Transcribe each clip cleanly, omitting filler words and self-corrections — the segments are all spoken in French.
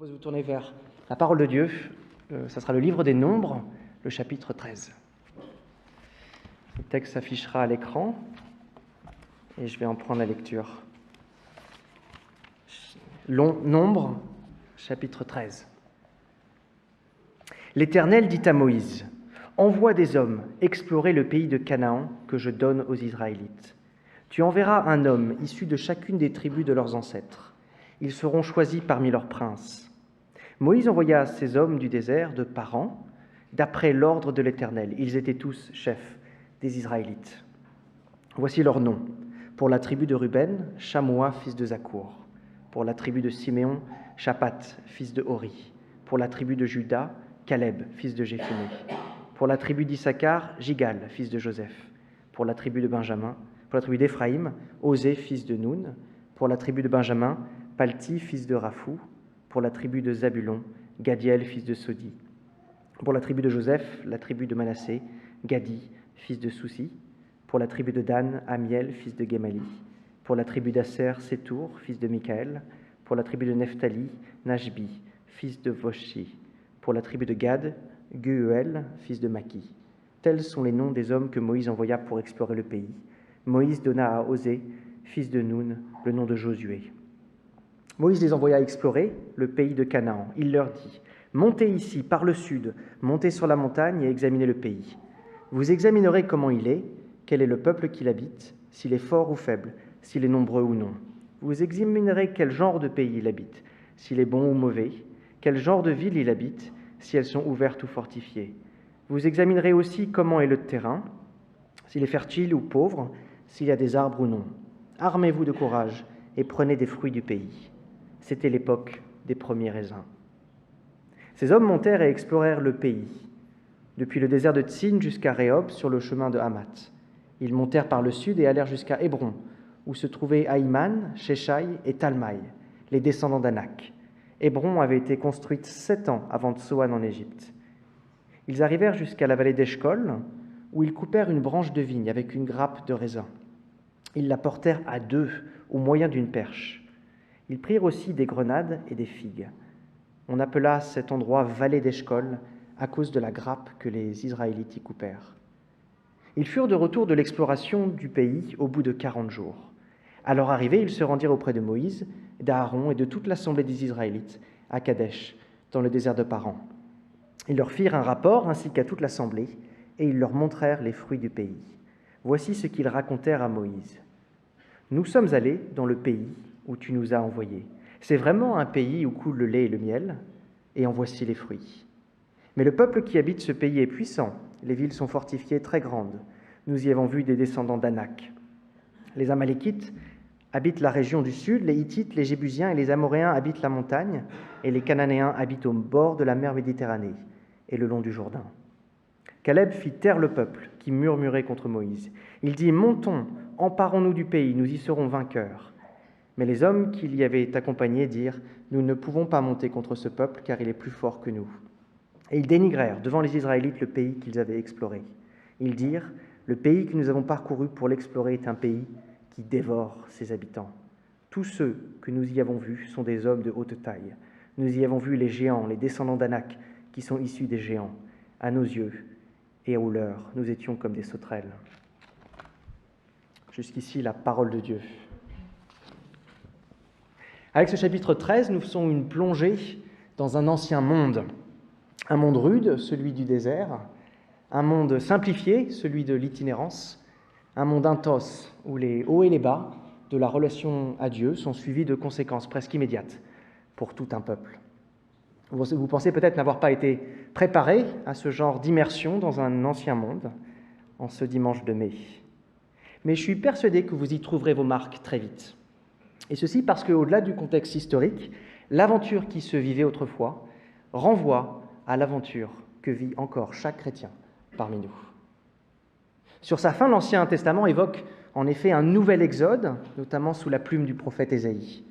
Vous vous tournez vers la parole de Dieu, ça sera le livre des Nombres, le chapitre 13. Le texte s'affichera à l'écran et je vais en prendre la lecture. Nombres, chapitre 13. L'Éternel dit à Moïse : envoie des hommes explorer le pays de Canaan que je donne aux Israélites. Tu enverras un homme issu de chacune des tribus de leurs ancêtres. Ils seront choisis parmi leurs princes. Moïse envoya ces hommes du désert de Paran, d'après l'ordre de l'Éternel. Ils étaient tous chefs des Israélites. Voici leurs noms. Pour la tribu de Ruben, Shamoua, fils de Zakour. Pour la tribu de Siméon, Shaphat, fils de Hori. Pour la tribu de Juda, Caleb, fils de Jéphuné. Pour la tribu d'Issachar, Jigal, fils de Joseph. Pour la tribu de Benjamin, pour la tribu d'Éphraïm, Osée, fils de Noun. Pour la tribu de Benjamin, Palti, fils de Raphou. Pour la tribu de Zabulon, Gadiel, fils de Sodi. Pour la tribu de Joseph, la tribu de Manassé, Gadi, fils de Soussi. Pour la tribu de Dan, Amiel, fils de Gemali. Pour la tribu d'Asser, Sétour, fils de Michaël. Pour la tribu de Nephtali, Najbi, fils de Voshi. Pour la tribu de Gad, Gueuel, fils de Maki. Tels sont les noms des hommes que Moïse envoya pour explorer le pays. Moïse donna à Osée, fils de Noun, le nom de Josué. Moïse les envoya explorer le pays de Canaan. Il leur dit : montez ici, par le sud, montez sur la montagne et examinez le pays. Vous examinerez comment il est, quel est le peuple qui l'habite, s'il est fort ou faible, s'il est nombreux ou non. Vous examinerez quel genre de pays il habite, s'il est bon ou mauvais, quel genre de ville il habite, si elles sont ouvertes ou fortifiées. Vous examinerez aussi comment est le terrain, s'il est fertile ou pauvre, s'il y a des arbres ou non. Armez-vous de courage et prenez des fruits du pays. C'était l'époque des premiers raisins. Ces hommes montèrent et explorèrent le pays, depuis le désert de Tsin jusqu'à Rehob, sur le chemin de Hamath. Ils montèrent par le sud et allèrent jusqu'à Hébron, où se trouvaient Aïman, Sheshai et Talmaï, les descendants d'Anak. Hébron avait été construite 7 ans avant Tsoan en Égypte. Ils arrivèrent jusqu'à la vallée d'Eshcol, où ils coupèrent une branche de vigne avec une grappe de raisin. Ils la portèrent à 2, au moyen d'une perche. Ils prirent aussi des grenades et des figues. On appela cet endroit vallée d'Eshcol à cause de la grappe que les Israélites y coupèrent. Ils furent de retour de l'exploration du pays au bout de 40 jours. À leur arrivée, ils se rendirent auprès de Moïse, d'Aaron et de toute l'assemblée des Israélites à Kadesh, dans le désert de Paran. Ils leur firent un rapport ainsi qu'à toute l'assemblée, et ils leur montrèrent les fruits du pays. Voici ce qu'ils racontèrent à Moïse. Nous sommes allés dans le pays où tu nous as envoyés. C'est vraiment un pays où coule le lait et le miel, et en voici les fruits. Mais le peuple qui habite ce pays est puissant, les villes sont fortifiées très grandes. Nous y avons vu des descendants d'Anak. Les Amalékites habitent la région du sud, les Hittites, les Jébusiens et les Amoréens habitent la montagne, et les Cananéens habitent au bord de la mer Méditerranée et le long du Jourdain. Caleb fit taire le peuple qui murmurait contre Moïse. Il dit : montons, emparons-nous du pays, nous y serons vainqueurs. Mais les hommes qui l'y avaient accompagné dirent : nous ne pouvons pas monter contre ce peuple, car il est plus fort que nous. Et ils dénigrèrent devant les Israélites le pays qu'ils avaient exploré. Ils dirent : le pays que nous avons parcouru pour l'explorer est un pays qui dévore ses habitants. Tous ceux que nous y avons vus sont des hommes de haute taille. Nous y avons vu les géants, les descendants d'Anak, qui sont issus des géants. À nos yeux et aux leurs, nous étions comme des sauterelles. Jusqu'ici, la parole de Dieu. Avec ce chapitre 13, nous faisons une plongée dans un ancien monde. Un monde rude, celui du désert, un monde simplifié, celui de l'itinérance, un monde intense, où les hauts et les bas de la relation à Dieu sont suivis de conséquences presque immédiates pour tout un peuple. Vous pensez peut-être n'avoir pas été préparé à ce genre d'immersion dans un ancien monde en ce dimanche de mai. Mais je suis persuadé que vous y trouverez vos marques très vite. Et ceci parce qu'au-delà du contexte historique, l'aventure qui se vivait autrefois renvoie à l'aventure que vit encore chaque chrétien parmi nous. Sur sa fin, l'Ancien Testament évoque en effet un nouvel exode, notamment sous la plume du prophète Ésaïe.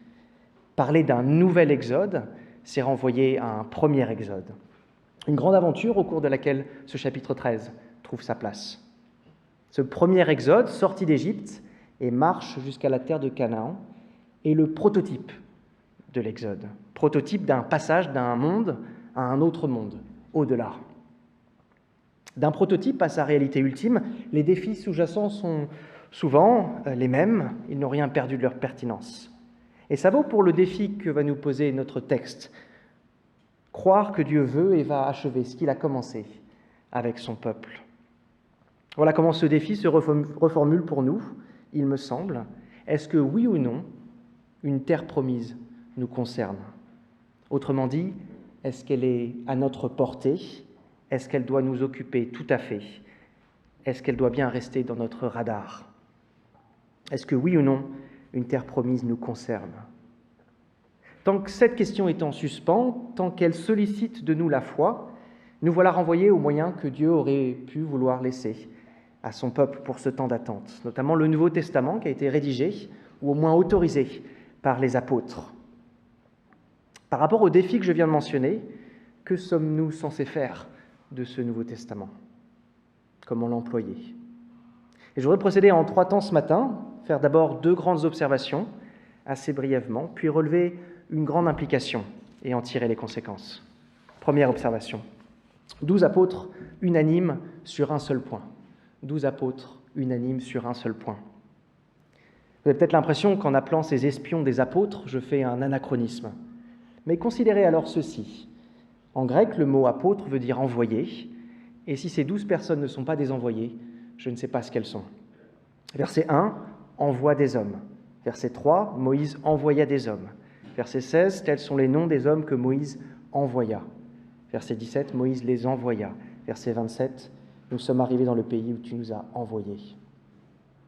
Parler d'un nouvel exode, c'est renvoyer à un premier exode. Une grande aventure au cours de laquelle ce chapitre 13 trouve sa place. Ce premier exode, sorti d'Égypte et marche jusqu'à la terre de Canaan, est le prototype de l'Exode, prototype d'un passage d'un monde à un autre monde, au-delà. D'un prototype à sa réalité ultime, les défis sous-jacents sont souvent les mêmes, ils n'ont rien perdu de leur pertinence. Et ça vaut pour le défi que va nous poser notre texte. Croire que Dieu veut et va achever ce qu'il a commencé avec son peuple. Voilà comment ce défi se reformule pour nous, il me semble. Est-ce que oui ou non, une terre promise nous concerne? Autrement dit, est-ce qu'elle est à notre portée? Est-ce qu'elle doit nous occuper tout à fait? Est-ce qu'elle doit bien rester dans notre radar? Est-ce que oui ou non, une terre promise nous concerne? Tant que cette question est en suspens, tant qu'elle sollicite de nous la foi, nous voilà renvoyés aux moyens que Dieu aurait pu vouloir laisser à son peuple pour ce temps d'attente, notamment le Nouveau Testament qui a été rédigé, ou au moins autorisé, par les apôtres. Par rapport au défi que je viens de mentionner, que sommes-nous censés faire de ce Nouveau Testament? Comment l'employer? Et je voudrais procéder en 3 temps ce matin, faire d'abord 2 grandes observations, assez brièvement, puis relever une grande implication et en tirer les conséquences. Première observation. 12 apôtres unanimes sur un seul point. 12 apôtres unanimes sur un seul point. Vous avez peut-être l'impression qu'en appelant ces espions des apôtres, je fais un anachronisme. Mais considérez alors ceci. En grec, le mot apôtre veut dire envoyé, et si ces 12 personnes ne sont pas des envoyés, je ne sais pas ce qu'elles sont. Verset 1, envoie des hommes. Verset 3, Moïse envoya des hommes. Verset 16, tels sont les noms des hommes que Moïse envoya. Verset 17, Moïse les envoya. Verset 27, nous sommes arrivés dans le pays où tu nous as envoyés.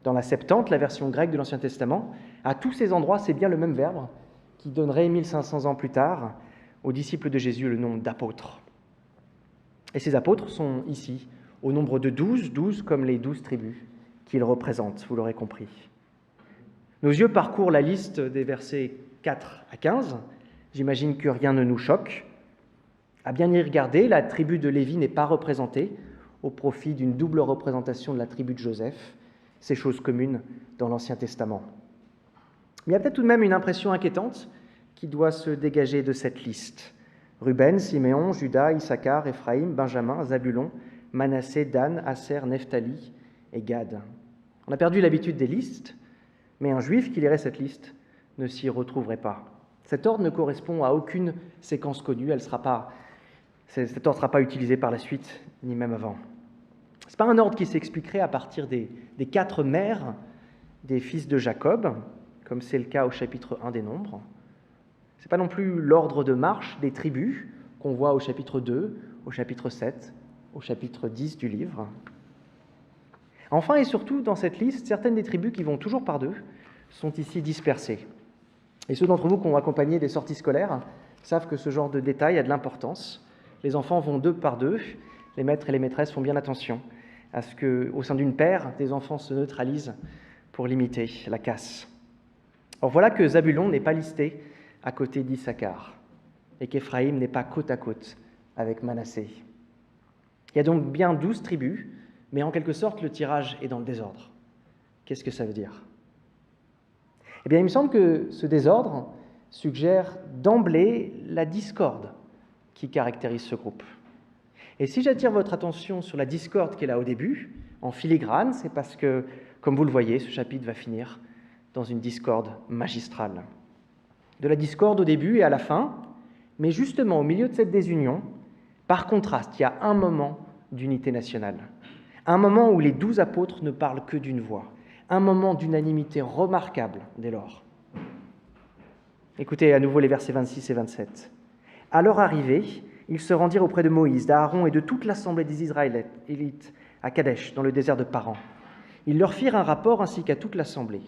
Dans la Septante, la version grecque de l'Ancien Testament, à tous ces endroits, c'est bien le même verbe qui donnerait 1500 ans plus tard aux disciples de Jésus le nom d'apôtres. Et ces apôtres sont ici, au nombre de 12, 12 comme les 12 tribus qu'ils représentent, vous l'aurez compris. Nos yeux parcourent la liste des versets 4 à 15. J'imagine que rien ne nous choque. À bien y regarder, la tribu de Lévi n'est pas représentée au profit d'une double représentation de la tribu de Joseph. C'est chose commune dans l'Ancien Testament. Mais il y a peut-être tout de même une impression inquiétante qui doit se dégager de cette liste. Ruben, Siméon, Juda, Issachar, Éphraïm, Benjamin, Zabulon, Manassé, Dan, Aser, Nephtali et Gad. On a perdu l'habitude des listes, mais un juif qui lirait cette liste ne s'y retrouverait pas. Cet ordre ne correspond à aucune séquence connue, cet ordre ne sera pas utilisé par la suite, ni même avant. Ce n'est pas un ordre qui s'expliquerait à partir des 4 mères des fils de Jacob, comme c'est le cas au chapitre 1 des Nombres. Ce n'est pas non plus l'ordre de marche des tribus qu'on voit au chapitre 2, au chapitre 7, au chapitre 10 du livre. Enfin et surtout, dans cette liste, certaines des tribus qui vont toujours par 2 sont ici dispersées. Et ceux d'entre vous qui ont accompagné des sorties scolaires savent que ce genre de détail a de l'importance. Les enfants vont 2 par 2, les maîtres et les maîtresses font bien attention à ce qu'au sein d'une paire, des enfants se neutralisent pour limiter la casse. Or voilà que Zabulon n'est pas listé à côté d'Issachar et qu'Éphraïm n'est pas côte à côte avec Manassé. Il y a donc bien 12 tribus, mais en quelque sorte le tirage est dans le désordre. Qu'est-ce que ça veut dire? Eh bien, il me semble que ce désordre suggère d'emblée la discorde qui caractérise ce groupe. Et si j'attire votre attention sur la discorde qui est là au début, en filigrane, c'est parce que, comme vous le voyez, ce chapitre va finir dans une discorde magistrale. De la discorde au début et à la fin, mais justement au milieu de cette désunion, par contraste, il y a un moment d'unité nationale, un moment où les 12 apôtres ne parlent que d'une voix, un moment d'unanimité remarquable dès lors. Écoutez à nouveau les versets 26 et 27. À leur arrivée, ils se rendirent auprès de Moïse, d'Aaron et de toute l'assemblée des Israélites à Kadesh, dans le désert de Paran. Ils leur firent un rapport ainsi qu'à toute l'assemblée,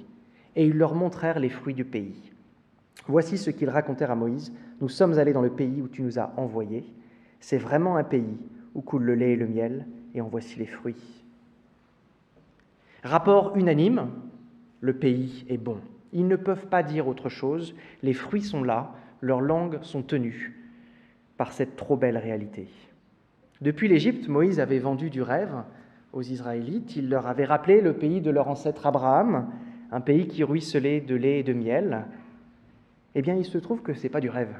et ils leur montrèrent les fruits du pays. Voici ce qu'ils racontèrent à Moïse. Nous sommes allés dans le pays où tu nous as envoyés. C'est vraiment un pays où coule le lait et le miel, et en voici les fruits. Rapport unanime, le pays est bon. Ils ne peuvent pas dire autre chose, les fruits sont là, leurs langues sont tenues par cette trop belle réalité. Depuis l'Égypte, Moïse avait vendu du rêve aux Israélites, il leur avait rappelé le pays de leur ancêtre Abraham, un pays qui ruisselait de lait et de miel. Eh bien, il se trouve que ce n'est pas du rêve.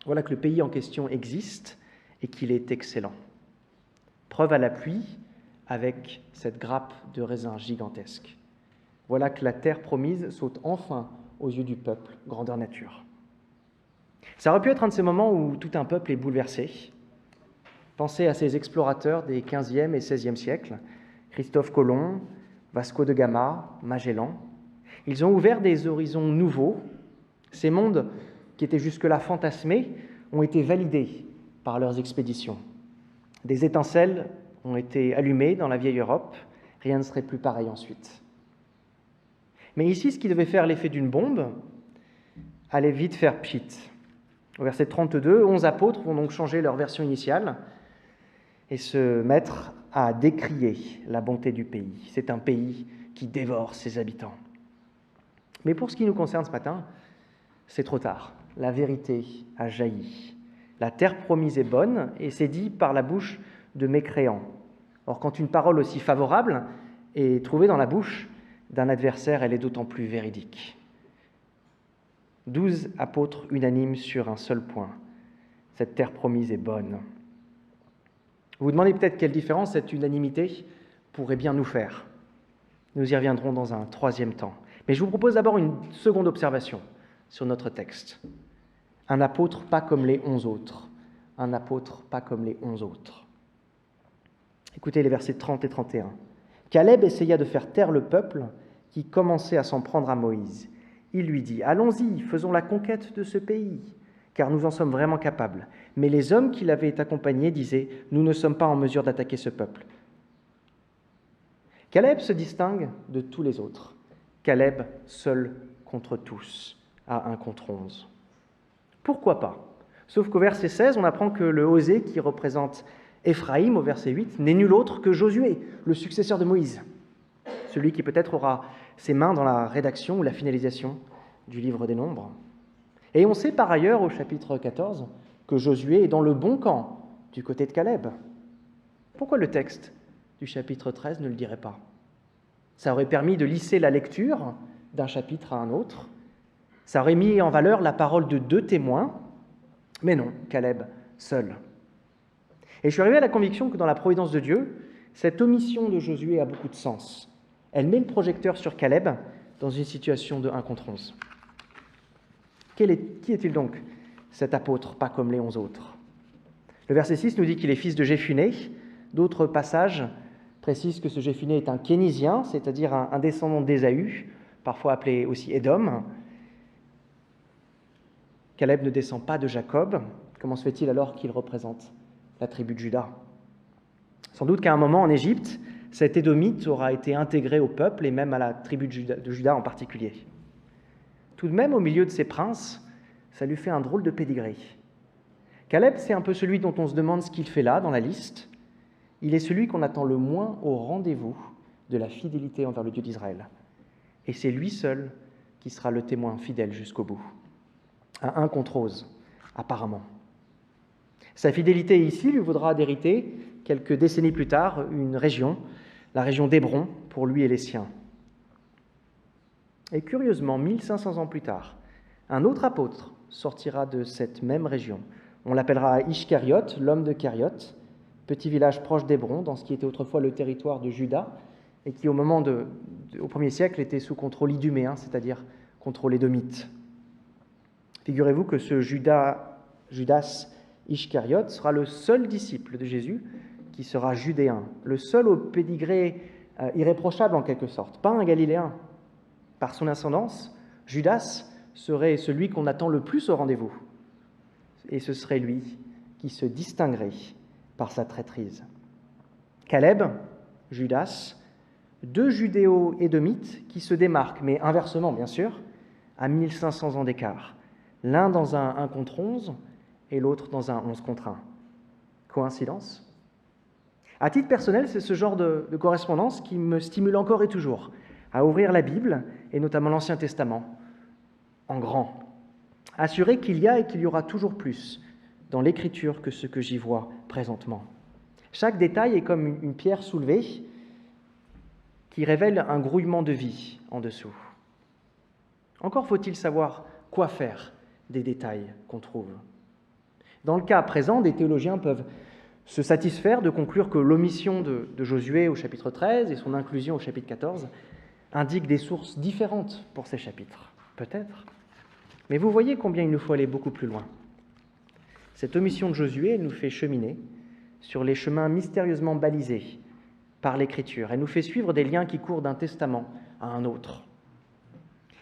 Voilà que le pays en question existe et qu'il est excellent. Preuve à l'appui avec cette grappe de raisins gigantesque. Voilà que la terre promise saute enfin aux yeux du peuple, grandeur nature. Ça aurait pu être un de ces moments où tout un peuple est bouleversé. Pensez à ces explorateurs des 15e et 16e siècles, Christophe Colomb, Vasco de Gama, Magellan. Ils ont ouvert des horizons nouveaux. Ces mondes qui étaient jusque-là fantasmés ont été validés par leurs expéditions. Des étincelles ont été allumées dans la vieille Europe. Rien ne serait plus pareil ensuite. Mais ici, ce qui devait faire l'effet d'une bombe allait vite faire pchit. Au verset 32, 11 apôtres vont donc changer leur version initiale et se mettre à décrier la bonté du pays. C'est un pays qui dévore ses habitants. Mais pour ce qui nous concerne ce matin, c'est trop tard. La vérité a jailli. La terre promise est bonne, et c'est dit par la bouche de mécréants. Or, quand une parole aussi favorable est trouvée dans la bouche d'un adversaire, elle est d'autant plus véridique. 12 apôtres unanimes sur un seul point. Cette terre promise est bonne. Vous vous demandez peut-être quelle différence cette unanimité pourrait bien nous faire. Nous y reviendrons dans un troisième temps. Mais je vous propose d'abord une seconde observation sur notre texte. Un apôtre pas comme les 11 autres. Un apôtre pas comme les 11 autres. Écoutez les versets 30 et 31. Caleb essaya de faire taire le peuple qui commençait à s'en prendre à Moïse. Il lui dit « Allons-y, faisons la conquête de ce pays, car nous en sommes vraiment capables. » Mais les hommes qui l'avaient accompagné disaient « Nous ne sommes pas en mesure d'attaquer ce peuple. » Caleb se distingue de tous les autres. Caleb seul contre tous, à 1 contre 11. Pourquoi pas? Sauf qu'au verset 16, on apprend que le Osée, qui représente Éphraïm au verset 8, n'est nul autre que Josué, le successeur de Moïse, celui qui peut-être aura ses mains dans la rédaction ou la finalisation du livre des Nombres. Et on sait par ailleurs au chapitre 14 que Josué est dans le bon camp, du côté de Caleb. Pourquoi le texte du chapitre 13 ne le dirait pas? Ça aurait permis de lisser la lecture d'un chapitre à un autre. Ça aurait mis en valeur la parole de 2 témoins. Mais non, Caleb seul. Et je suis arrivé à la conviction que dans la providence de Dieu, cette omission de Josué a beaucoup de sens. Elle met le projecteur sur Caleb dans une situation de 1 contre 11. Qui est-il donc, cet apôtre, pas comme les 11 autres? Le verset 6 nous dit qu'il est fils de Jéphuné. D'autres passages précisent que ce Jéphuné est un Kénizien, c'est-à-dire un descendant d'Ésaü, parfois appelé aussi Édom. Caleb ne descend pas de Jacob. Comment se fait-il alors qu'il représente la tribu de Juda? Sans doute qu'à un moment en Égypte, cet Édomite aura été intégré au peuple et même à la tribu de Juda en particulier. Tout de même, au milieu de ces princes, ça lui fait un drôle de pédigré. Caleb, c'est un peu celui dont on se demande ce qu'il fait là, dans la liste. Il est celui qu'on attend le moins au rendez-vous de la fidélité envers le Dieu d'Israël. Et c'est lui seul qui sera le témoin fidèle jusqu'au bout. À 1 contre 11, apparemment. Sa fidélité ici lui vaudra d'hériter, quelques décennies plus tard, une région, la région d'Hébron, pour lui et les siens. Et curieusement, 1500 ans plus tard, un autre apôtre sortira de cette même région. On l'appellera Ishkariot, l'homme de Kariot, petit village proche d'Hébron, dans ce qui était autrefois le territoire de Juda, et qui au 1er siècle était sous contrôle iduméen, c'est-à-dire contrôle édomite. Figurez-vous que ce Judas Ishkariot sera le seul disciple de Jésus qui sera judéen, le seul au pédigré irréprochable en quelque sorte, pas un Galiléen. Par son ascendance, Judas serait celui qu'on attend le plus au rendez-vous. Et ce serait lui qui se distinguerait par sa traîtrise. Caleb, Judas, 2 judéo-édomites qui se démarquent, mais inversement bien sûr, à 1500 ans d'écart. L'un dans un 1 contre 11 et l'autre dans un 11 contre 1. Coïncidence? À titre personnel, c'est ce genre de correspondance qui me stimule encore et toujours à ouvrir la Bible, et notamment l'Ancien Testament, en grand. Assurer qu'il y a et qu'il y aura toujours plus dans l'Écriture que ce que j'y vois présentement. Chaque détail est comme une pierre soulevée qui révèle un grouillement de vie en dessous. Encore faut-il savoir quoi faire des détails qu'on trouve. Dans le cas présent, des théologiens peuvent se satisfaire de conclure que l'omission de Josué au chapitre 13 et son inclusion au chapitre 14 indiquent des sources différentes pour ces chapitres. Peut-être. Mais vous voyez combien il nous faut aller beaucoup plus loin. Cette omission de Josué, elle nous fait cheminer sur les chemins mystérieusement balisés par l'Écriture. Elle nous fait suivre des liens qui courent d'un testament à un autre.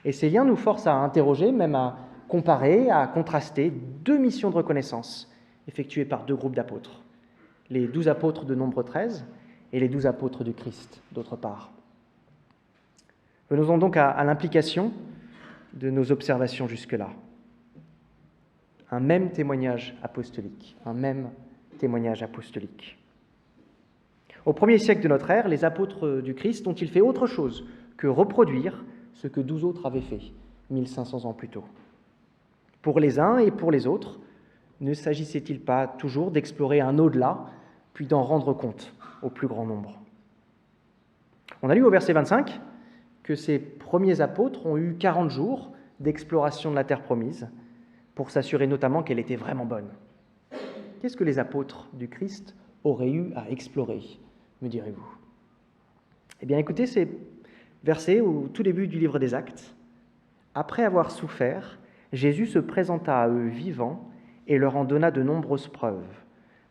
Et ces liens nous forcent à interroger, même à comparer, à contraster deux missions de reconnaissance effectuées par deux groupes d'apôtres. Les 12 apôtres de Nombre 13 et les 12 apôtres du Christ, d'autre part. Venons-en donc à l'implication de nos observations jusque-là. Un même témoignage apostolique, un même témoignage apostolique. Au 1er siècle de notre ère, les apôtres du Christ ont-ils fait autre chose que reproduire ce que 12 autres avaient fait 1500 ans plus tôt? Pour les uns et pour les autres, ne s'agissait-il pas toujours d'explorer un au-delà, puis d'en rendre compte au plus grand nombre? On a lu au verset 25 que ces premiers apôtres ont eu 40 jours d'exploration de la terre promise pour s'assurer notamment qu'elle était vraiment bonne. Qu'est-ce que les apôtres du Christ auraient eu à explorer, me direz-vous? Eh bien, écoutez ces versets au tout début du livre des Actes. Après avoir souffert, Jésus se présenta à eux vivant et leur en donna de nombreuses preuves.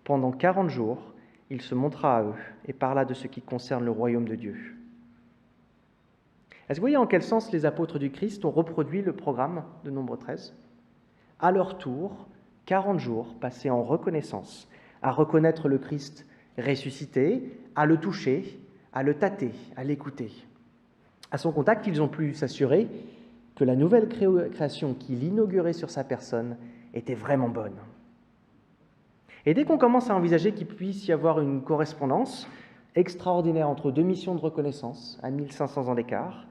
Pendant 40 jours, il se montra à eux et parla de ce qui concerne le royaume de Dieu. Est-ce que vous voyez en quel sens les apôtres du Christ ont reproduit le programme de Nombre 13? À leur tour, 40 jours passés en reconnaissance, à reconnaître le Christ ressuscité, à le toucher, à le tâter, à l'écouter. À son contact, ils ont pu s'assurer que la nouvelle création qu'il inaugurait sur sa personne était vraiment bonne. Et dès qu'on commence à envisager qu'il puisse y avoir une correspondance extraordinaire entre deux missions de reconnaissance à 1500 ans d'écart,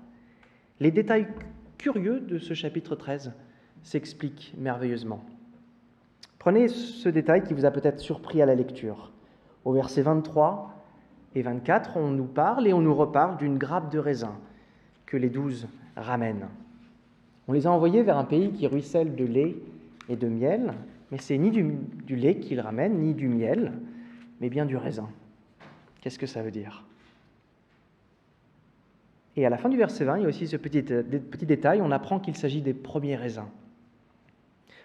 les détails curieux de ce chapitre 13 s'expliquent merveilleusement. Prenez ce détail qui vous a peut-être surpris à la lecture. Au verset 23 et 24, on nous parle et on nous reparle d'une grappe de raisin que les 12 ramènent. On les a envoyés vers un pays qui ruisselle de lait et de miel, mais c'est ni du lait qu'ils ramènent, ni du miel, mais bien du raisin. Qu'est-ce que ça veut dire? Et à la fin du verset 20, il y a aussi ce petit détail, on apprend qu'il s'agit des premiers raisins.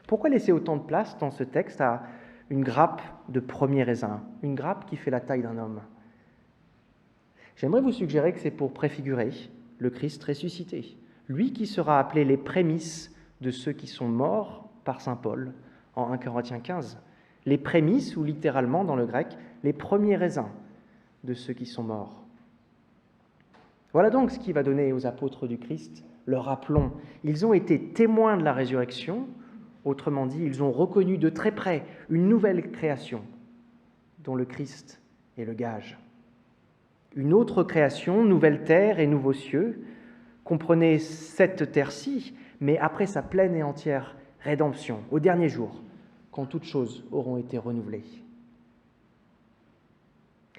Pourquoi laisser autant de place dans ce texte à une grappe de premiers raisins, une grappe qui fait la taille d'un homme? J'aimerais vous suggérer que c'est pour préfigurer le Christ ressuscité, lui qui sera appelé les prémices de ceux qui sont morts par saint Paul en 1 Corinthiens 15. Les prémices, ou littéralement dans le grec, les premiers raisins de ceux qui sont morts. Voilà donc ce qui va donner aux apôtres du Christ leur aplomb. Ils ont été témoins de la résurrection, autrement dit, ils ont reconnu de très près une nouvelle création dont le Christ est le gage. Une autre création, nouvelle terre et nouveaux cieux, comprenait cette terre-ci, mais après sa pleine et entière rédemption, au dernier jour, quand toutes choses auront été renouvelées.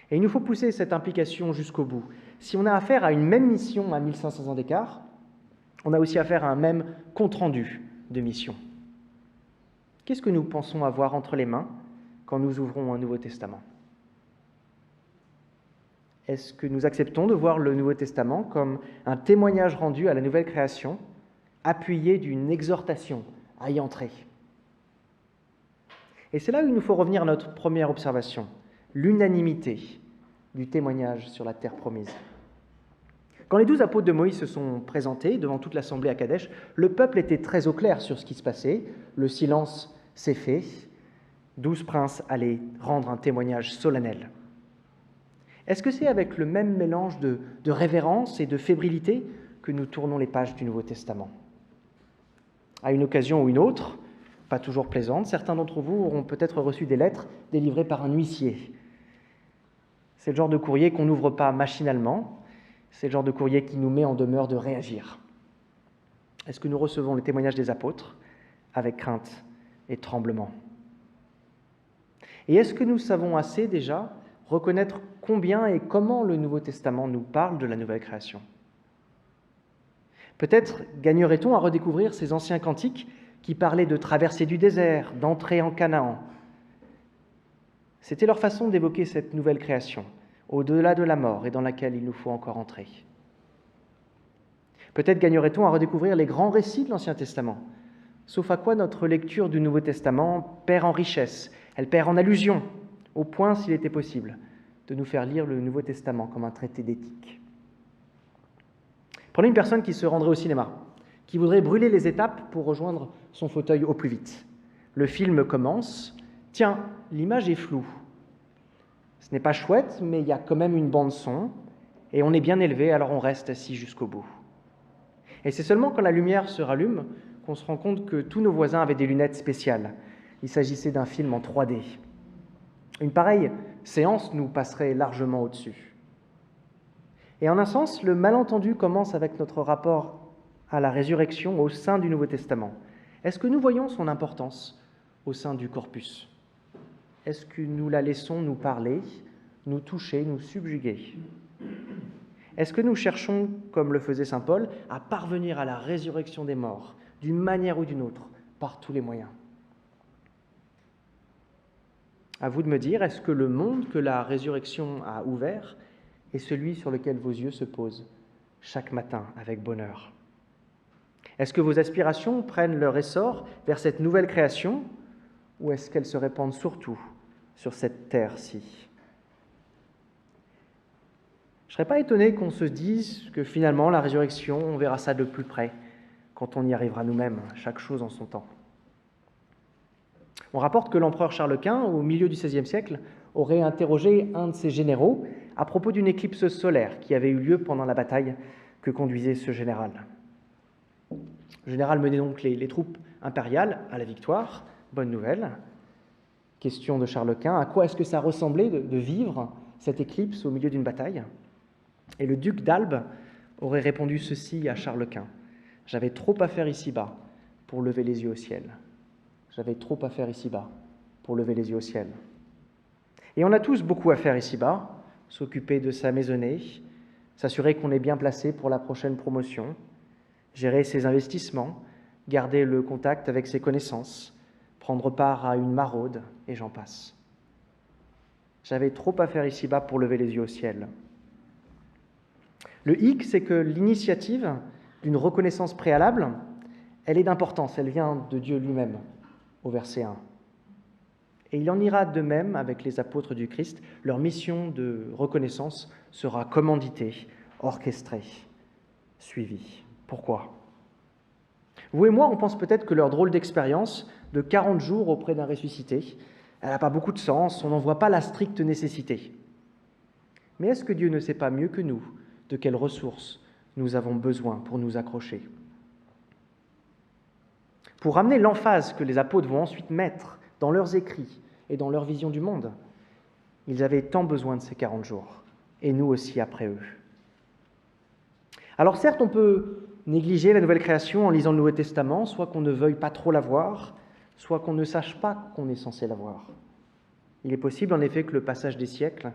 Et il nous faut pousser cette implication jusqu'au bout. Si on a affaire à une même mission à 1500 ans d'écart, on a aussi affaire à un même compte-rendu de mission. Qu'est-ce que nous pensons avoir entre les mains quand nous ouvrons un Nouveau Testament? Est-ce que nous acceptons de voir le Nouveau Testament comme un témoignage rendu à la nouvelle création, appuyé d'une exhortation à y entrer? Et c'est là où il nous faut revenir à notre première observation, l'unanimité du témoignage sur la terre promise. Quand les 12 apôtres de Moïse se sont présentés devant toute l'assemblée à Kadesh, le peuple était très au clair sur ce qui se passait, le silence s'est fait, 12 princes allaient rendre un témoignage solennel. Est-ce que c'est avec le même mélange de révérence et de fébrilité que nous tournons les pages du Nouveau Testament? À une occasion ou une autre, pas toujours plaisante, certains d'entre vous auront peut-être reçu des lettres délivrées par un huissier. C'est le genre de courrier qu'on n'ouvre pas machinalement, c'est le genre de courrier qui nous met en demeure de réagir. Est-ce que nous recevons le témoignage des apôtres avec crainte et tremblement? Et est-ce que nous savons assez déjà reconnaître combien et comment le Nouveau Testament nous parle de la nouvelle création? Peut-être gagnerait-on à redécouvrir ces anciens cantiques qui parlaient de traverser du désert, d'entrer en Canaan. C'était leur façon d'évoquer cette nouvelle création, au-delà de la mort et dans laquelle il nous faut encore entrer. Peut-être gagnerait-on à redécouvrir les grands récits de l'Ancien Testament, sauf à quoi notre lecture du Nouveau Testament perd en richesse, elle perd en allusion, au point, s'il était possible, de nous faire lire le Nouveau Testament comme un traité d'éthique. Prenez une personne qui se rendrait au cinéma, qui voudrait brûler les étapes pour rejoindre son fauteuil au plus vite. Le film commence. Tiens, l'image est floue. Ce n'est pas chouette, mais il y a quand même une bande-son, et on est bien élevé, alors on reste assis jusqu'au bout. Et c'est seulement quand la lumière se rallume qu'on se rend compte que tous nos voisins avaient des lunettes spéciales. Il s'agissait d'un film en 3D. Une pareille séance nous passerait largement au-dessus. Et en un sens, le malentendu commence avec notre rapport à la résurrection au sein du Nouveau Testament. Est-ce que nous voyons son importance au sein du corpus ? Est-ce que nous la laissons nous parler, nous toucher, nous subjuguer ? Est-ce que nous cherchons, comme le faisait saint Paul, à parvenir à la résurrection des morts, d'une manière ou d'une autre, par tous les moyens ? À vous de me dire, est-ce que le monde que la résurrection a ouvert est celui sur lequel vos yeux se posent chaque matin avec bonheur ? Est-ce que vos aspirations prennent leur essor vers cette nouvelle création, ou est-ce qu'elles se répandent surtout sur cette terre-ci ? Je ne serais pas étonné qu'on se dise que finalement, la résurrection, on verra ça de plus près, quand on y arrivera nous-mêmes, chaque chose en son temps. On rapporte que l'empereur Charles Quint, au milieu du XVIe siècle, aurait interrogé un de ses généraux à propos d'une éclipse solaire qui avait eu lieu pendant la bataille que conduisait ce général. Le général menait donc les troupes impériales à la victoire. Bonne nouvelle. Question de Charles Quint, à quoi est-ce que ça ressemblait de vivre cette éclipse au milieu d'une bataille ? Et le duc d'Albe aurait répondu ceci à Charles Quint. « J'avais trop à faire ici-bas pour lever les yeux au ciel. J'avais trop à faire ici-bas pour lever les yeux au ciel. » Et on a tous beaucoup à faire ici-bas, s'occuper de sa maisonnée, s'assurer qu'on est bien placé pour la prochaine promotion, gérer ses investissements, garder le contact avec ses connaissances, prendre part à une maraude, et j'en passe. J'avais trop à faire ici-bas pour lever les yeux au ciel. Le hic, c'est que l'initiative d'une reconnaissance préalable, elle est d'importance, elle vient de Dieu lui-même, au verset 1. Et il en ira de même avec les apôtres du Christ. Leur mission de reconnaissance sera commanditée, orchestrée, suivie. Pourquoi ? Vous et moi, on pense peut-être que leur drôle d'expérience de 40 jours auprès d'un ressuscité, elle n'a pas beaucoup de sens, on n'en voit pas la stricte nécessité. Mais est-ce que Dieu ne sait pas mieux que nous de quelles ressources nous avons besoin pour nous accrocher ? Pour ramener l'emphase que les apôtres vont ensuite mettre dans leurs écrits et dans leur vision du monde, ils avaient tant besoin de ces 40 jours, et nous aussi après eux. Alors certes, on peut négliger la nouvelle création en lisant le Nouveau Testament, soit qu'on ne veuille pas trop la voir, soit qu'on ne sache pas qu'on est censé la voir. Il est possible en effet que le passage des siècles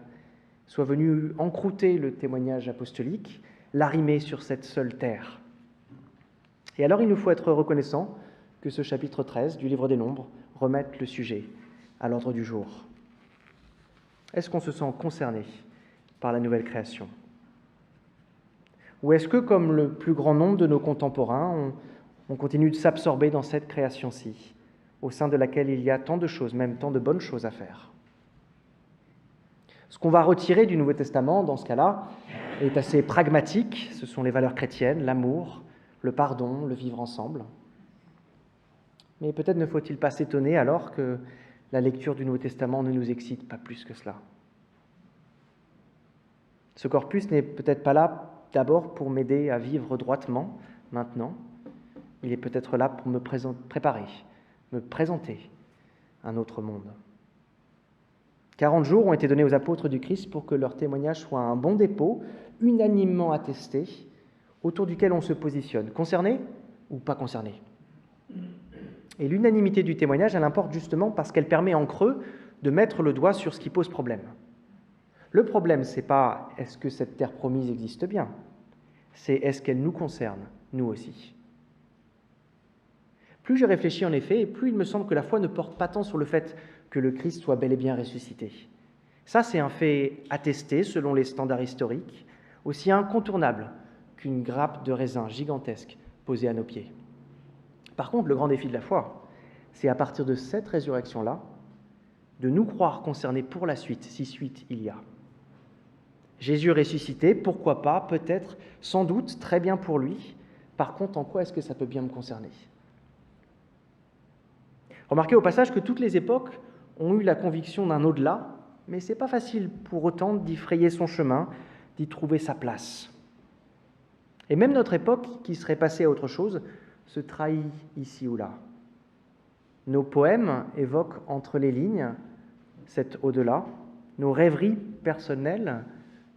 soit venu encrouter le témoignage apostolique, l'arrimer sur cette seule terre. Et alors il nous faut être reconnaissant que ce chapitre 13 du livre des Nombres remette le sujet à l'ordre du jour. Est-ce qu'on se sent concerné par la nouvelle création ? Ou est-ce que, comme le plus grand nombre de nos contemporains, on continue de s'absorber dans cette création-ci, au sein de laquelle il y a tant de choses, même tant de bonnes choses à faire ? Ce qu'on va retirer du Nouveau Testament, dans ce cas-là, est assez pragmatique. Ce sont les valeurs chrétiennes, l'amour, le pardon, le vivre ensemble. Mais peut-être ne faut-il pas s'étonner alors que la lecture du Nouveau Testament ne nous excite pas plus que cela. Ce corpus n'est peut-être pas là d'abord pour m'aider à vivre droitement, maintenant. Il est peut-être là pour me préparer, me présenter un autre monde. 40 jours ont été donnés aux apôtres du Christ pour que leur témoignage soit un bon dépôt, unanimement attesté, autour duquel on se positionne, concerné ou pas concerné. Et l'unanimité du témoignage, elle importe justement parce qu'elle permet en creux de mettre le doigt sur ce qui pose problème. Le problème, ce n'est pas est-ce que cette terre promise existe bien, c'est est-ce qu'elle nous concerne, nous aussi. Plus je réfléchis en effet, et plus il me semble que la foi ne porte pas tant sur le fait que le Christ soit bel et bien ressuscité. Ça, c'est un fait attesté selon les standards historiques, aussi incontournable qu'une grappe de raisin gigantesque posée à nos pieds. Par contre, le grand défi de la foi, c'est à partir de cette résurrection-là, de nous croire concernés pour la suite, si suite il y a. Jésus ressuscité, pourquoi pas, peut-être, sans doute, très bien pour lui. Par contre, en quoi est-ce que ça peut bien me concerner ? Remarquez au passage que toutes les époques ont eu la conviction d'un au-delà, mais ce n'est pas facile pour autant d'y frayer son chemin, d'y trouver sa place. Et même notre époque, qui serait passée à autre chose, se trahit ici ou là. Nos poèmes évoquent entre les lignes cet au-delà. Nos rêveries personnelles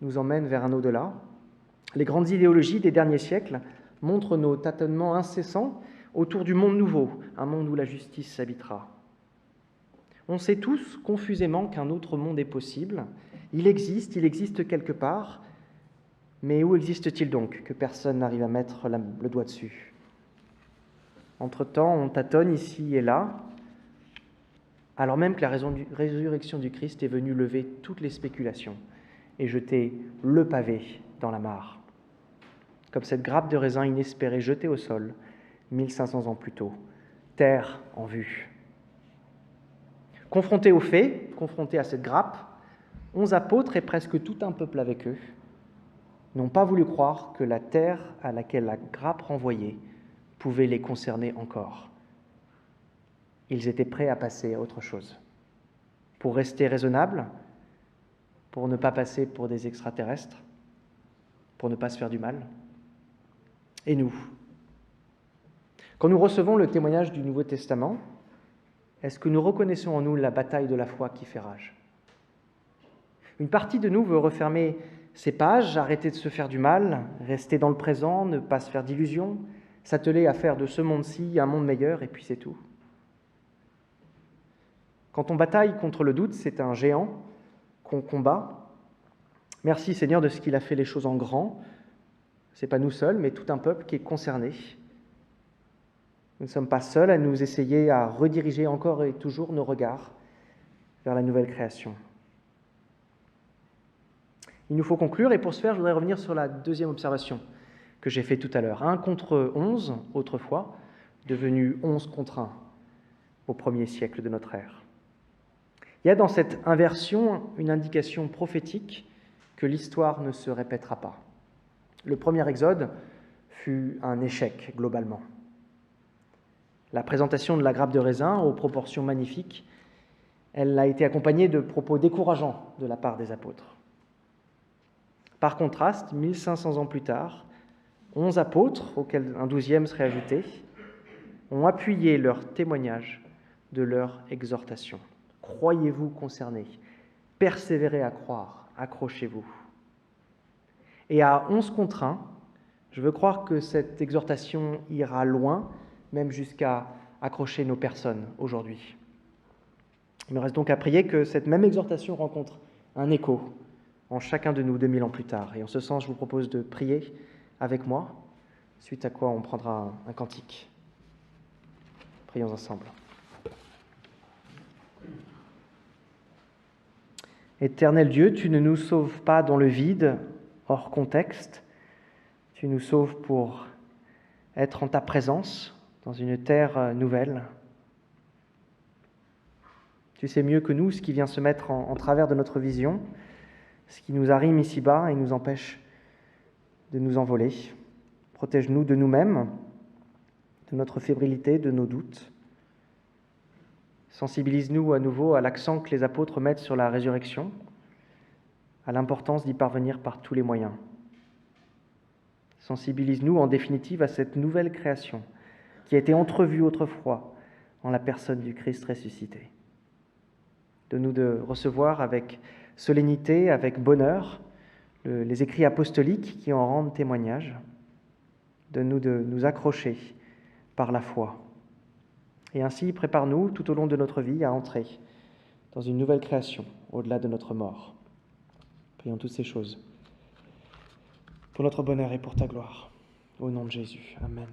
nous emmènent vers un au-delà. Les grandes idéologies des derniers siècles montrent nos tâtonnements incessants autour du monde nouveau, un monde où la justice habitera. On sait tous confusément qu'un autre monde est possible. Il existe quelque part, mais où existe-t-il donc, que personne n'arrive à mettre le doigt dessus ? Entre-temps, on tâtonne ici et là, alors même que la résurrection du Christ est venue lever toutes les spéculations et jeter le pavé dans la mare, comme cette grappe de raisin inespérée jetée au sol 1500 ans plus tôt, terre en vue. Confrontés aux faits, confrontés à cette grappe, 11 apôtres et presque tout un peuple avec eux n'ont pas voulu croire que la terre à laquelle la grappe renvoyait pouvait les concerner encore. Ils étaient prêts à passer à autre chose. Pour rester raisonnables, pour ne pas passer pour des extraterrestres, pour ne pas se faire du mal. Et nous ? Quand nous recevons le témoignage du Nouveau Testament, est-ce que nous reconnaissons en nous la bataille de la foi qui fait rage ? Une partie de nous veut refermer ces pages, arrêter de se faire du mal, rester dans le présent, ne pas se faire d'illusions, s'atteler à faire de ce monde-ci un monde meilleur, et puis c'est tout. Quand on bataille contre le doute, c'est un géant qu'on combat. Merci Seigneur de ce qu'il a fait les choses en grand. Ce n'est pas nous seuls, mais tout un peuple qui est concerné. Nous ne sommes pas seuls à nous essayer à rediriger encore et toujours nos regards vers la nouvelle création. Il nous faut conclure, et pour ce faire, je voudrais revenir sur la deuxième observation que j'ai faite tout à l'heure. 1 contre 11, autrefois, devenu 11 contre 1 au 1er siècle de notre ère. Il y a dans cette inversion une indication prophétique que l'histoire ne se répétera pas. Le premier exode fut un échec, globalement. La présentation de la grappe de raisin, aux proportions magnifiques, elle a été accompagnée de propos décourageants de la part des apôtres. Par contraste, 1500 ans plus tard, 11 apôtres, auxquels un 12e serait ajouté, ont appuyé leur témoignage de leur exhortation. Croyez-vous concernés, persévérez à croire, accrochez-vous. Et à 11 contre 1, je veux croire que cette exhortation ira loin, même jusqu'à accrocher nos personnes aujourd'hui. Il me reste donc à prier que cette même exhortation rencontre un écho en chacun de nous 2000 ans plus tard. Et en ce sens, je vous propose de prier avec moi, suite à quoi on prendra un cantique. Prions ensemble. Éternel Dieu, tu ne nous sauves pas dans le vide, hors contexte. Tu nous sauves pour être en ta présence, dans une terre nouvelle. Tu sais mieux que nous ce qui vient se mettre en travers de notre vision, ce qui nous arrime ici-bas et nous empêche de nous envoler. Protège-nous de nous-mêmes, de notre fébrilité, de nos doutes. Sensibilise-nous à nouveau à l'accent que les apôtres mettent sur la résurrection, à l'importance d'y parvenir par tous les moyens. Sensibilise-nous en définitive à cette nouvelle création qui a été entrevue autrefois en la personne du Christ ressuscité. Donne-nous de recevoir avec solennité, avec bonheur, les écrits apostoliques qui en rendent témoignage. Donne-nous de nous accrocher par la foi. Et ainsi, prépare-nous tout au long de notre vie à entrer dans une nouvelle création, au-delà de notre mort. Prions toutes ces choses pour notre bonheur et pour ta gloire. Au nom de Jésus. Amen.